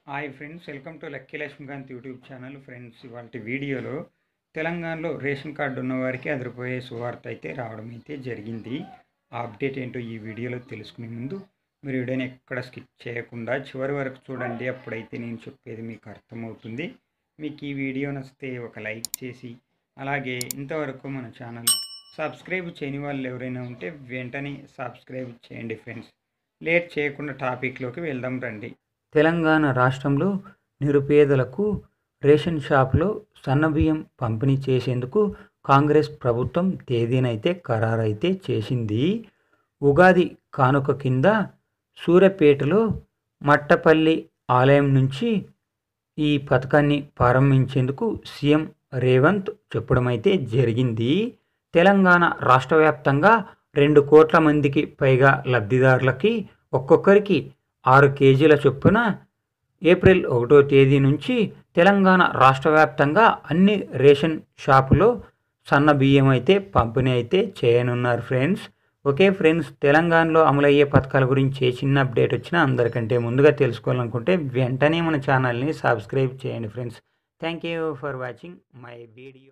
Hi friends, welcome to Lucky Lakshmikanth YouTube channel. Friends, ఇవాళ వీడియోలో తెలంగాణలో రేషన్ కార్డు ఉన్నవారికి అదిరిపోయే శువార్త అయితే రావడం అయితే జరిగింది. ఆ అప్డేట్ ఏంటో ఈ వీడియోలో తెలుసుకునే ముందు మీరు వీడియోని ఎక్కడ స్కిప్ చేయకుండా చివరి వరకు చూడండి. అప్పుడైతే నేను చెప్పేది మీకు అర్థమవుతుంది. మీకు ఈ వీడియో నచ్చితే ఒక లైక్ చేసి, అలాగే ఇంతవరకు మన ఛానల్ సబ్స్క్రైబ్ చేయని వాళ్ళు ఎవరైనా ఉంటే వెంటనే సబ్స్క్రైబ్ చేయండి. ఫ్రెండ్స్, లేట్ చేయకుండా టాపిక్లోకి వెళ్దాం రండి. తెలంగాణ రాష్ట్రంలో నిరుపేదలకు రేషన్ షాపులో సన్నబియ్యం పంపిణీ చేసేందుకు కాంగ్రెస్ ప్రభుత్వం తేదీనైతే ఖరారైతే చేసింది. ఉగాది కానుక కింద సూర్యాపేటలో మట్టపల్లి ఆలయం నుంచి ఈ పథకాన్ని ప్రారంభించేందుకు సీఎం రేవంత్ చెప్పడం అయితే జరిగింది. తెలంగాణ రాష్ట్ర వ్యాప్తంగా 2 కోట్ల మందికి పైగా లబ్ధిదారులకి ఒక్కొక్కరికి 6 కేజీల చొప్పున ఏప్రిల్ 1వ తేదీ నుంచి తెలంగాణ రాష్ట్ర వ్యాప్తంగా అన్ని రేషన్ షాపులో సన్న బియ్యం అయితే పంపిణీ అయితే చేయనున్నారు. ఫ్రెండ్స్, ఓకే ఫ్రెండ్స్, తెలంగాణలో అమలయ్యే పథకాల గురించి చిన్న అప్డేట్ వచ్చినా అందరికంటే ముందుగా తెలుసుకోవాలనుకుంటే వెంటనే మన ఛానల్ని సబ్స్క్రైబ్ చేయండి. Friends, thank you for watching my video.